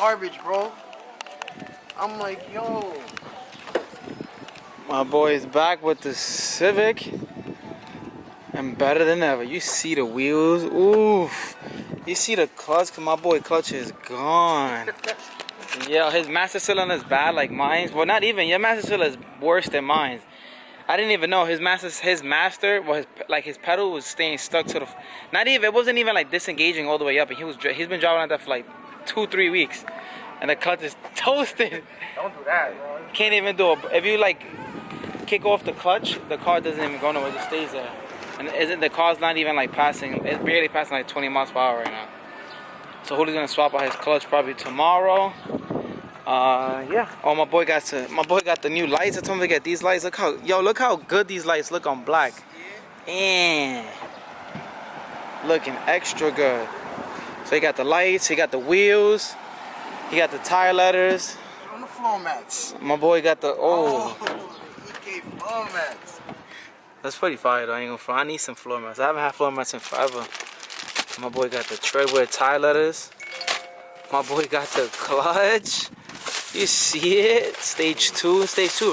garbage, bro. I'm like, yo. My boy is back with the Civic. And better than ever. You see the wheels. Oof. You see the clutch, cause my boy clutch is gone. Yeah, his master cylinder is bad like mine. Well, not even. Your master cylinder is worse than mine. I didn't even know his master, well, his pedal was staying stuck to the. Not even. It wasn't even like disengaging all the way up. And he's been driving like that for like 2-3 weeks, and the clutch is toasted. Don't do that, bro. Can't even do it. If you like kick off the clutch, the car doesn't even go nowhere. It just stays there. And the car's not even like passing. It's barely passing like 20 miles per hour right now. So Julio's gonna swap out his clutch probably tomorrow. Yeah. Oh, my boy got the new lights. I told him to get these lights. Look how good these lights look on black. And looking extra good. So he got the lights. He got the wheels. He got the tire letters. On the floor mats. My boy got the EK floor mats. That's pretty fire though. I ain't gonna front. I need some floor mats. I haven't had floor mats in forever. My boy got the treadwear tire letters. My boy got the clutch. You see it? Stage 2,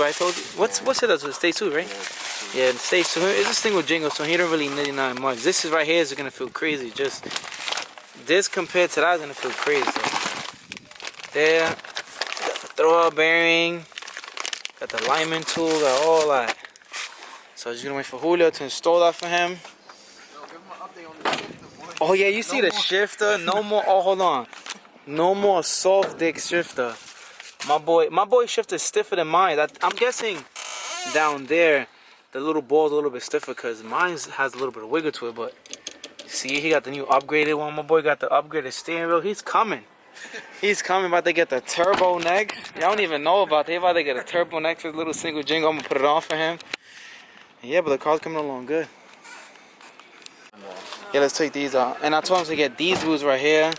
right? Told you. What's it? Stage 2, right? Yeah, stage 2. It's a single jingle, so he don't really need nothing much. This is right here is gonna feel crazy. Just this compared to that is gonna feel crazy. There, got the throwout bearing, got the alignment tool, got all that. So just gonna wait for Julio to install that for him. Yo, give him an update on the shifter, boy. Oh yeah, you see the shifter? No more. Oh, hold on. No more soft dick shifter. My boy shifter is stiffer than mine. I'm guessing down there the little ball's a little bit stiffer because mine has a little bit of wiggle to it. But see, he got the new upgraded one. My boy got the upgraded steering wheel. He's coming. He's coming. About to get the turbo next. Y'all don't even know about it. They about to get a turbo next with a little single jingle. I'm gonna put it on for him. Yeah, but the car's coming along good. Yeah, let's take these out. And I told him to get these wheels right here.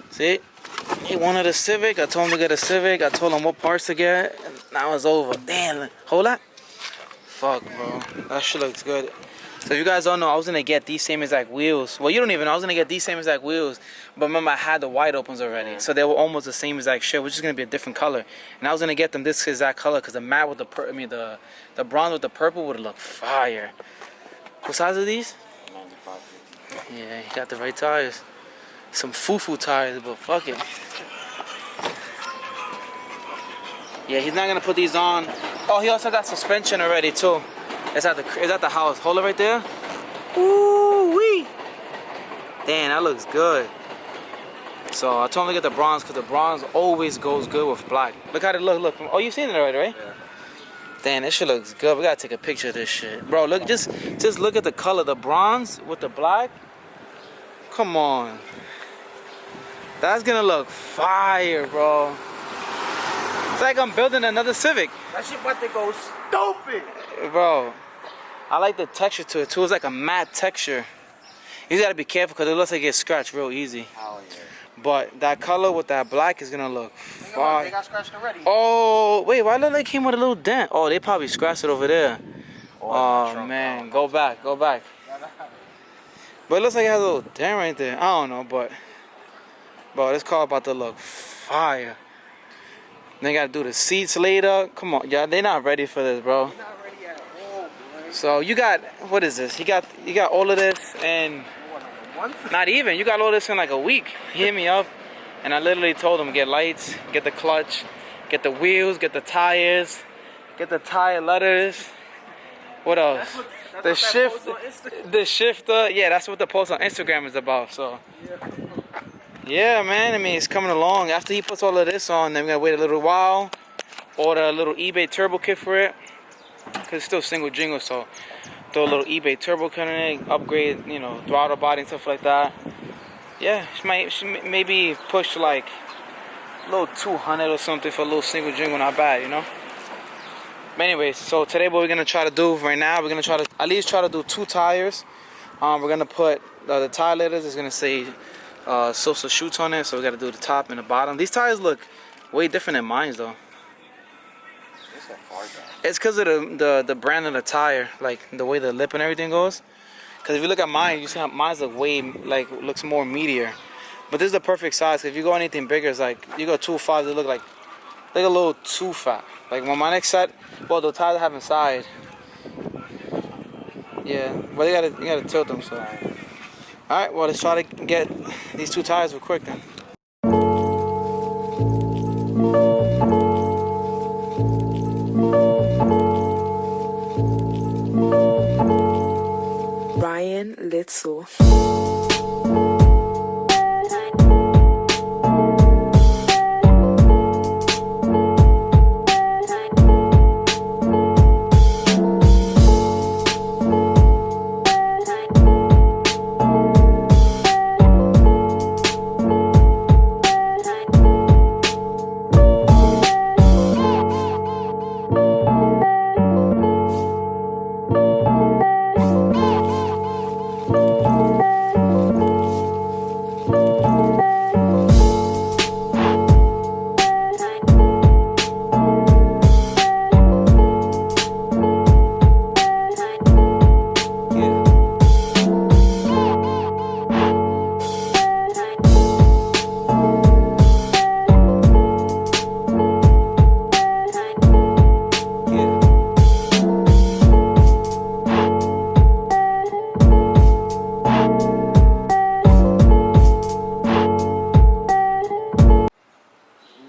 See? He wanted a Civic. I told him to get a Civic. I told him what parts to get. And now it's over. Damn. Hold that. Fuck, bro. That shit looks good. So if you guys don't know, I was going to get these same exact wheels. Well, you don't even know. I was going to get these same exact wheels. But remember, I had the wide opens already. So they were almost the same exact shit, which is going to be a different color. And I was going to get them this exact color because the matte with the bronze with the purple would look fire. What size are these? 95. Yeah, he got the right tires. Some foo-foo tires, but fuck it. Yeah, he's not gonna put these on. Oh, he also got suspension already too. It's at the house. Hold it right there. Ooh wee. Damn, that looks good. So I told him to get the bronze because the bronze always goes good with black. Look how it look. Oh, you've seen it already, right? Yeah. Damn, this shit looks good. We gotta take a picture of this shit, bro. Look, just look at the color. The bronze with the black. Come on. That's gonna look fire, bro. It's like I'm building another Civic. That shit about to go stupid. Bro, I like the texture to it too. It's like a matte texture. You gotta be careful because it looks like it gets scratched real easy. Oh, yeah. But that color with that black is gonna look fire. They got scratched already. Oh, wait, why did they came with a little dent? Oh, they probably scratched it over there. Oh, man, go back. But it looks like it has a little dent right there. I don't know, but... Bro, this car about to look fire. They gotta do the seats later. Come on, y'all. They not ready for this, bro. They're not ready at all, boy. So you got, what is this? You got all of this and not even. You got all this in like a week. He hit me up, and I literally told him get lights, get the clutch, get the wheels, get the tires, get the tire letters. What else? The shifter. Yeah, that's what the post on Instagram is about. So. Yeah, man, I mean, it's coming along. After he puts all of this on, then we're going to wait a little while. Order a little eBay turbo kit for it. Because it's still single jingle, so throw a little eBay turbo kit in it, upgrade, you know, throttle body and stuff like that. Yeah, she maybe push like a little 200 or something for a little single jingle, not bad, you know? But anyways, so today what we're going to try to do right now, we're going to try to at least try to do 2 tires. We're going to put the tire letters is going to say... Sosa shoots on it, so we got to do the top and the bottom. These tires look way different than mine though. It's because of the brand of the tire, like the way the lip and everything goes. Because if you look at mine, you see how mine's look looks more meatier. But this is the perfect size. If you go anything bigger, it's like you go 2.5, they look like a little too fat. Like when my next set, well, the tires I have inside, yeah, but you gotta tilt them. So, all right, well, let's try to get these 2 tires real quick then. Ryan Little.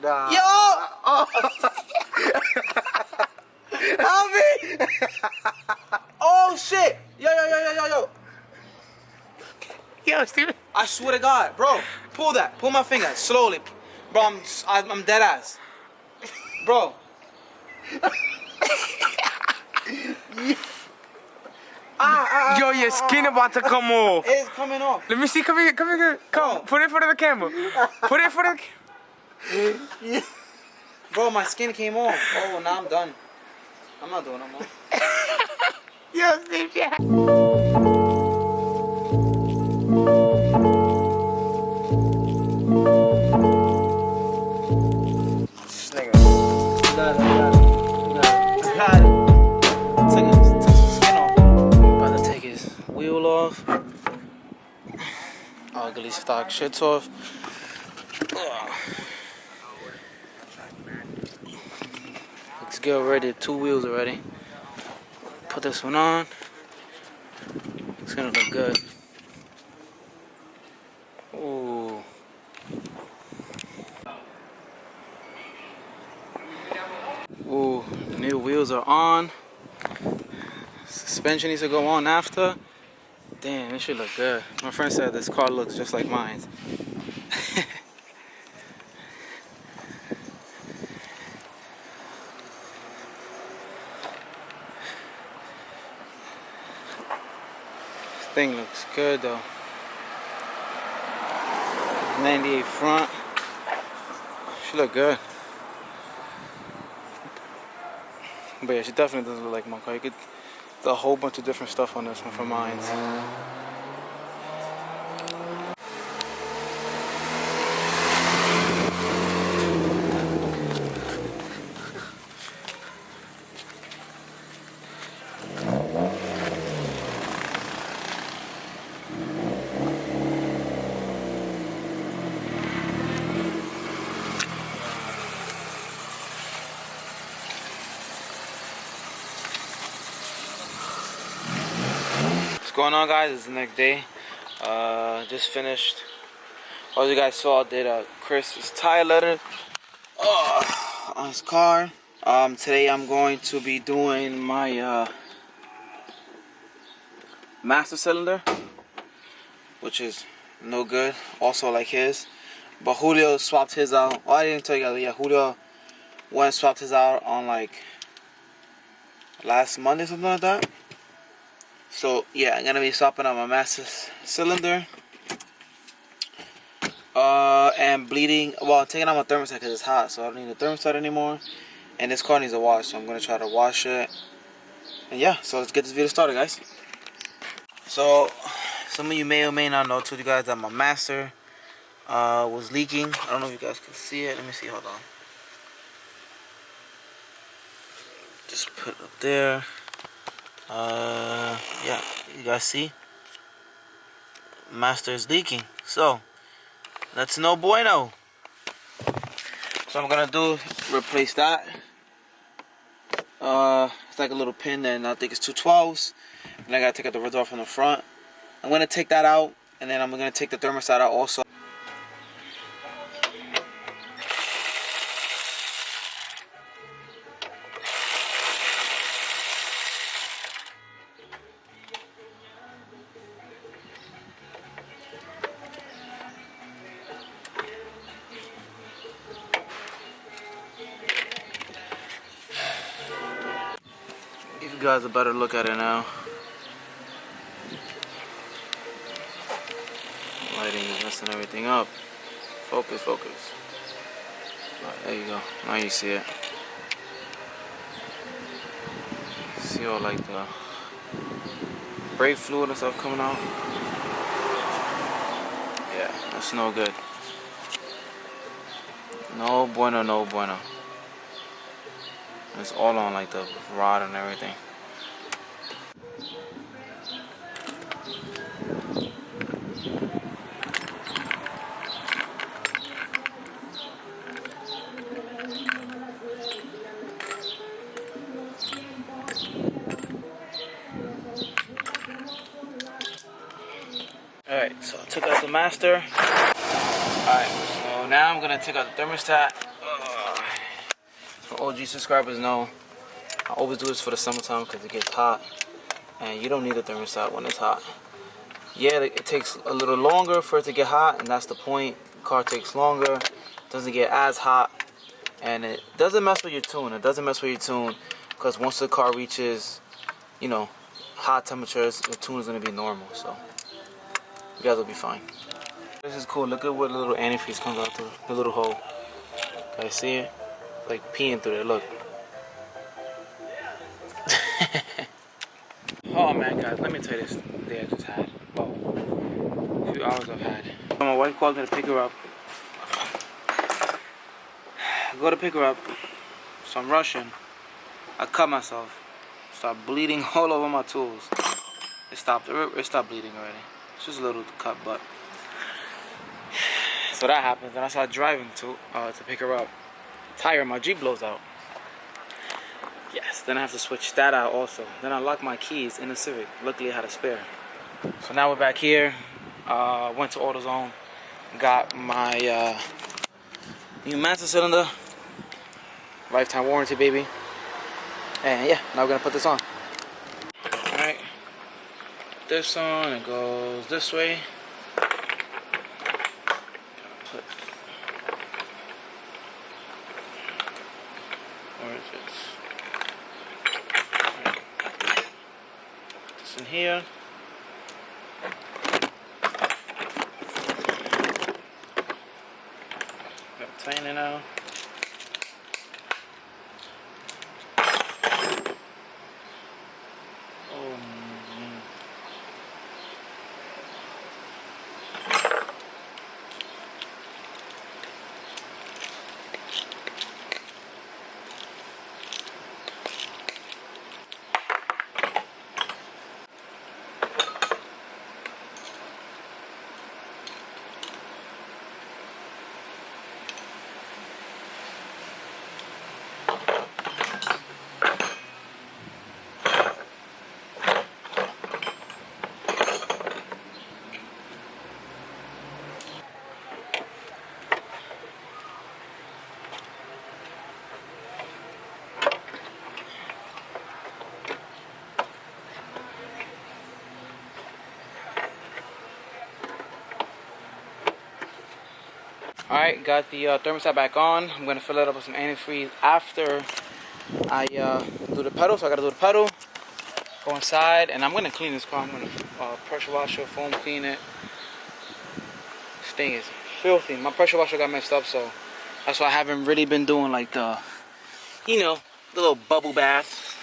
Nah. Yo! Oh. Help me! Oh shit! Yo! Yo, Steven. I swear to God, bro, pull that. Pull my finger slowly, bro. I'm dead ass, bro. Yo, your skin about to come off. It's coming off. Let me see. Come here. Come. Bro. Put it in front of the camera. Put it in front of the Bro, my skin came off. Oh, now I'm done. I'm not doing no more. Yo, Steve, yeah. This nigga. I got it. Take some skin off. About to take his wheel off. Ugly stock shits off. Looks good already. 2 wheels already. Put this one on. It's gonna look good. Ooh. Ooh, the new wheels are on. Suspension needs to go on after. Damn, this should look good. My friend said this car looks just like mine. Thing looks good though. 98 front. She look good. But yeah, she definitely doesn't look like my car. You could do a whole bunch of different stuff on this one for mine. What's going on, guys? It's the next day. Just finished. As you guys saw, I did Chris's tire letter on his car. Today I'm going to be doing my master cylinder, which is no good. Also like his, but Julio swapped his out. Oh, I didn't tell you guys. Yeah, Julio went and swapped his out on like last Monday, something like that. So yeah, I'm gonna be swapping out my master cylinder and bleeding. Well, I'm taking out my thermostat because it's hot, so I don't need the thermostat anymore. And this car needs a wash, so I'm gonna try to wash it. And yeah, so let's get this video started, guys. So some of you may or may not know, told you guys that my master was leaking. I don't know if you guys can see it. Let me see. Hold on. Just put it up there. Yeah, you guys see? Master is leaking. So That's no bueno. So I'm gonna do replace that. It's like a little pin, and I think it's 212s. And I gotta take out the red door from the front. I'm gonna take that out, and then I'm gonna take the thermostat out also. Give you guys a better look at it now. Lighting is messing everything up. Focus, focus. There you go. Now you see it. See all like the brake fluid and stuff coming out. Yeah, that's no good. No bueno, no bueno. It's all on like the rod and everything. Alright, so I took out the master. Alright, so now I'm gonna take out the thermostat. For OG subscribers know, I always do this for the summertime because it gets hot. And you don't need the thermostat when it's hot. Yeah, it takes a little longer for it to get hot, and that's the point. The car takes longer, doesn't get as hot, and it doesn't mess with your tune. It doesn't mess with your tune because once the car reaches, you know, hot temperatures, the tune is gonna be normal. So you guys will be fine. This is cool. Look at what the little antifreeze comes out through the little hole. Guys, see it? Like peeing through it. Look. Oh man, guys, let me tell you this day I just had. Well, a few hours I've had. My wife called me to pick her up. I go to pick her up, so I'm rushing. I cut myself. Start bleeding all over my tools. It stopped bleeding already. It's just a little cut, but so that happens. Then I start driving to pick her up. Tire in my Jeep blows out. Yes, then I have to switch that out also. Then I lock my keys in the Civic. Luckily I had a spare. So now we're back here. Went to AutoZone. Got my new master cylinder. Lifetime warranty, baby. And yeah, now we're gonna put this on. Alright. This on, it goes this way. Where is it? In here. Gotta tighten it now. Oh man. Alright, got the thermostat back on. I'm going to fill it up with some antifreeze after I do the pedal. So I got to do the pedal, go inside, and I'm going to clean this car. I'm going to pressure washer, foam clean it. This thing is filthy. My pressure washer got messed up, so that's why I haven't really been doing like the, you know, the little bubble bath.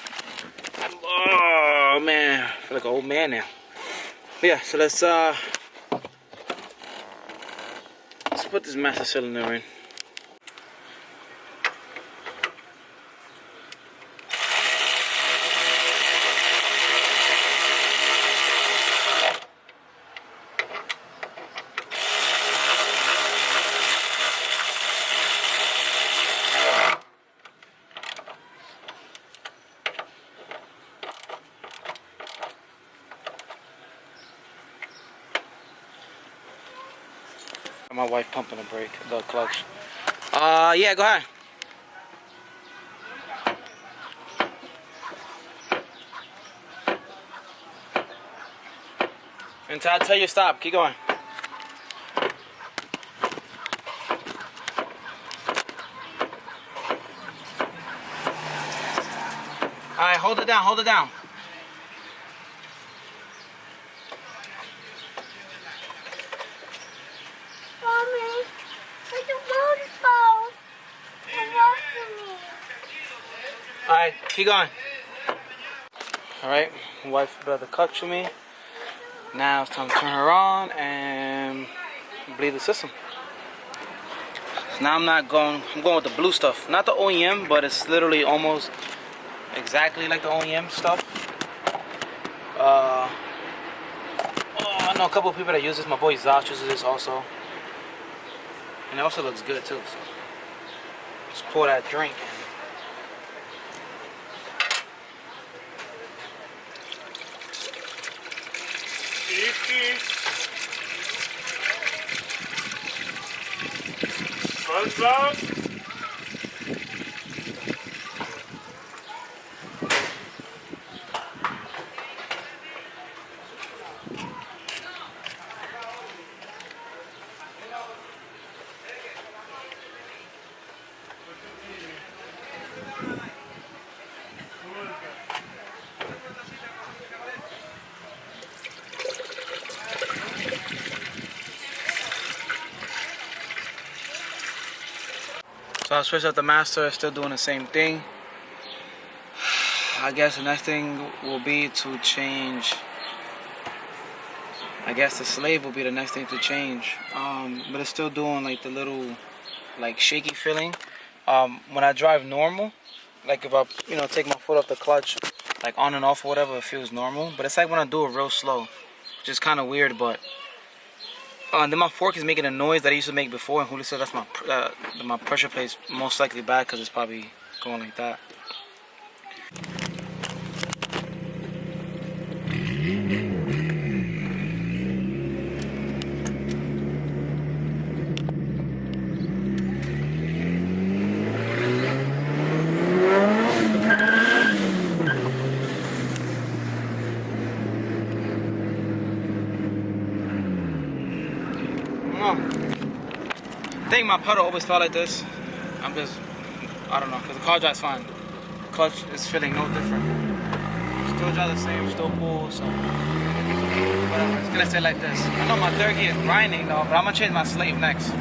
Oh man, I feel like an old man now. But yeah, so let's put this master cylinder in. My wife pumping the brake, the clutch. Yeah, go ahead. Until I tell you stop, keep going. Alright, hold it down, hold it down. Mommy, where's the waterfall? Come after me. Alright, keep going. Alright, my wife brought the clutch for me. Now it's time to turn her on and bleed the system. So now I'm going with the blue stuff. Not the OEM, but it's literally almost exactly like the OEM stuff. Oh, I know a couple of people that use this. My boy Zosh uses this also. And it also looks good too. So just pour that drink. What's up? So I switched up the master, still doing the same thing. I guess the next thing will be to change. I guess the slave will be the next thing to change. But it's still doing like the little, like shaky feeling. When I drive normal, like if I, take my foot off the clutch, like on and off or whatever, it feels normal. But it's like when I do it real slow, which is kind of weird. But then my fork is making a noise that I used to make before, and Julio said that's my pressure plate's most likely bad because it's probably going like that. I think my pedal always felt like this. I don't know, because the car drives fine. Clutch is feeling no different. Still drive the same, still cool, so whatever. It's gonna stay like this. I know my third gear is grinding though, but I'm gonna change my slave next.